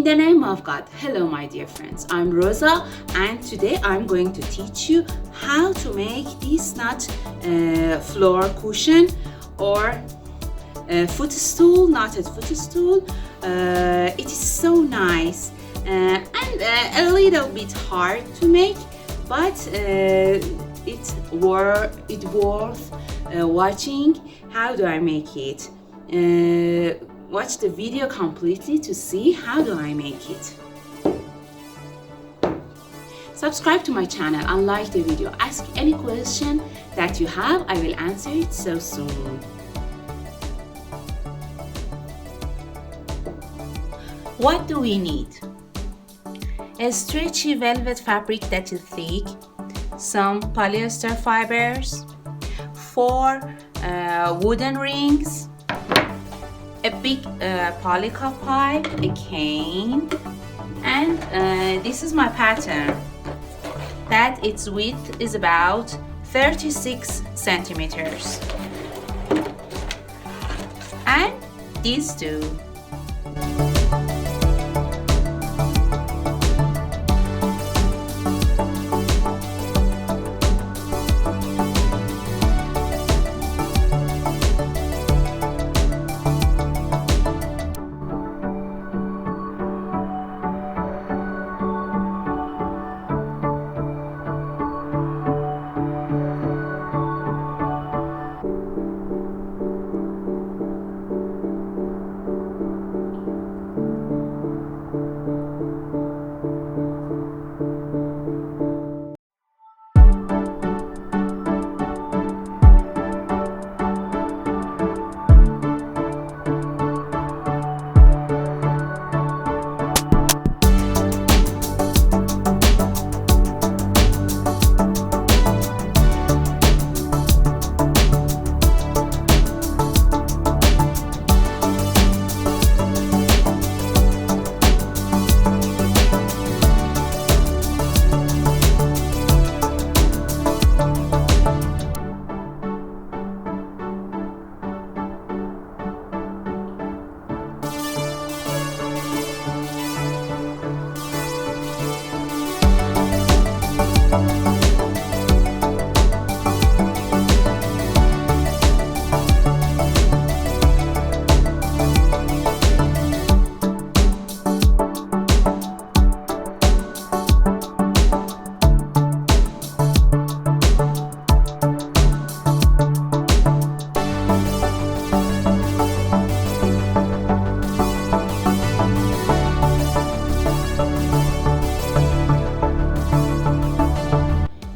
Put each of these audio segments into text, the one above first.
the name of God, hello my dear friends, I'm Rosa and today I'm going to teach you how to make this not floor cushion or footstool, knotted footstool. It is so nice and a little bit hard to make, but it's worth watching. How do I make it? Watch the video completely to see how do I make it. Subscribe to my channel and like the video. Ask any question that you have. I will answer it so soon. What do we need? A stretchy velvet fabric that is thick, some polyester fibers, 4 wooden rings, a big polycop pipe, a cane, and this is my pattern that its width is about 36 centimeters, and these two.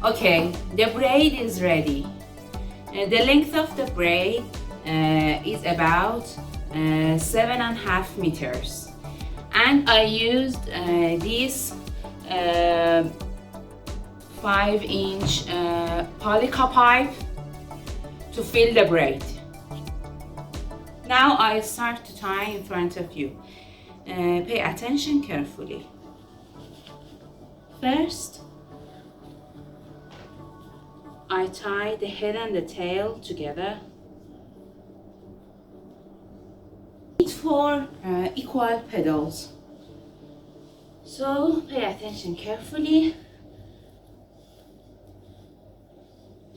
Okay, the braid is ready. The length of the braid is about 7.5 meters, and I used this 5-inch polycop pipe to fill the braid. Now I start to tie in front of you. Pay attention carefully. First, I tie the head and the tail together. It's for equal pedals. So pay attention carefully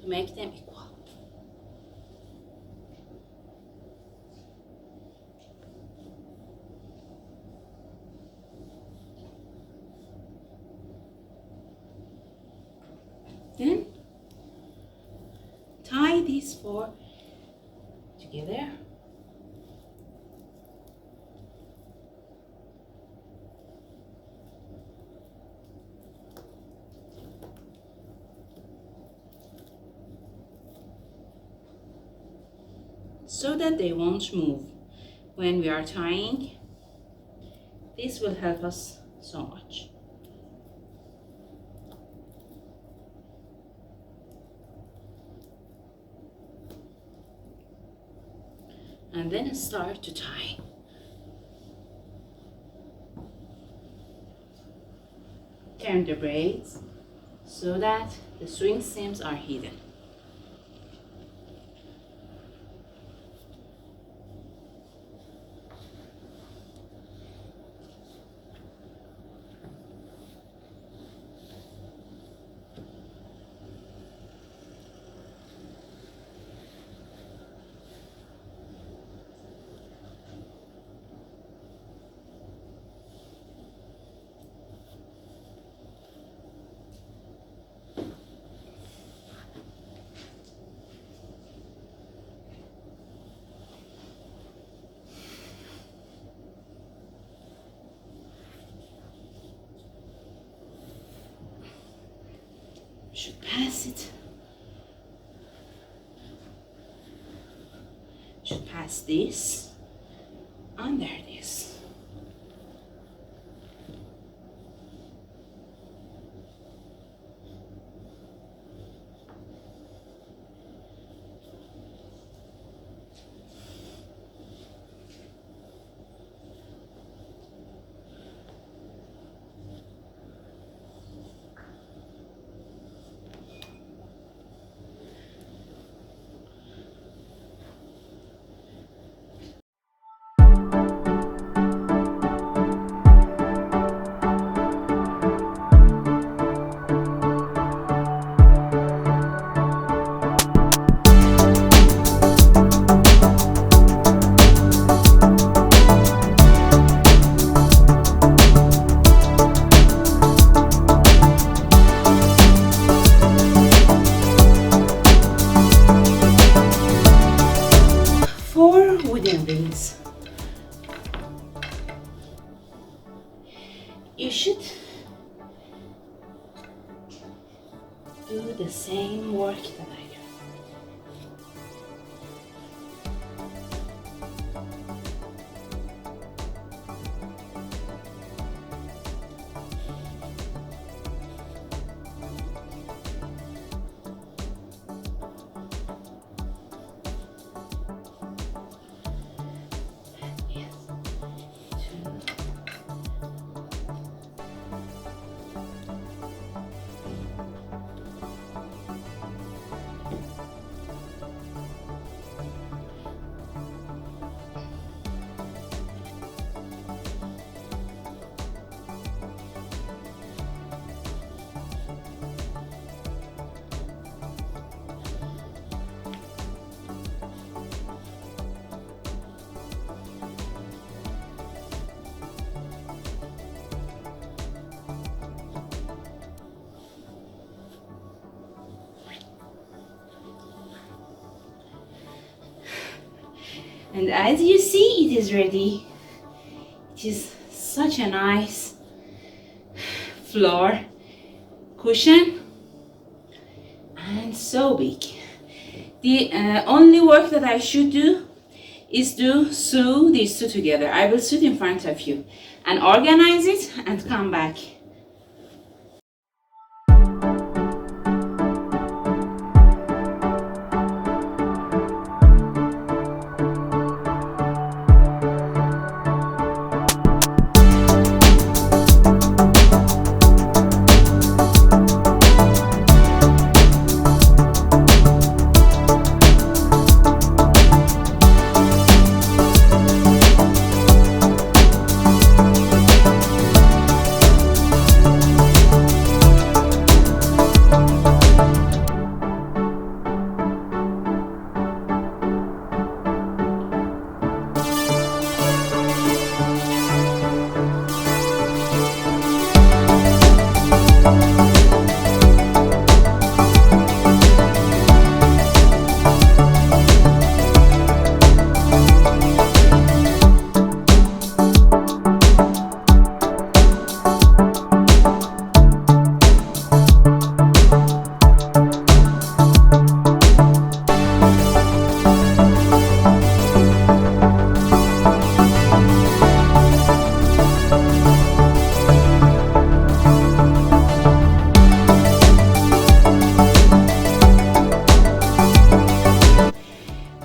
to make them equal. Then tie these 4 together. So that they won't move when we are tying. This will help us so much. And then start to tie. Turn the braids so that the swing seams are hidden. Should pass it. Should pass this under this. Wooden rings. You should do the same work that I do. And as you see, it is ready. It is such a nice floor cushion and so big. The only work that I should do is to sew these two together. I will sit in front of you and organize it and come back.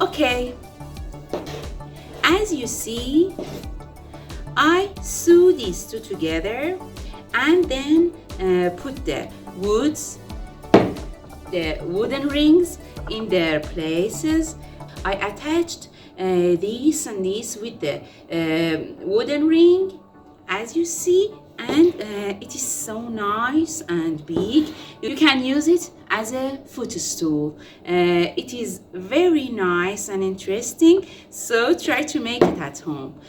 Okay, as you see, I sew these two together and then put the wooden rings in their places. I attached these and these with the wooden ring, as you see, and it is so nice and big. You can use it as a footstool. It is very nice and interesting, so try to make it at home.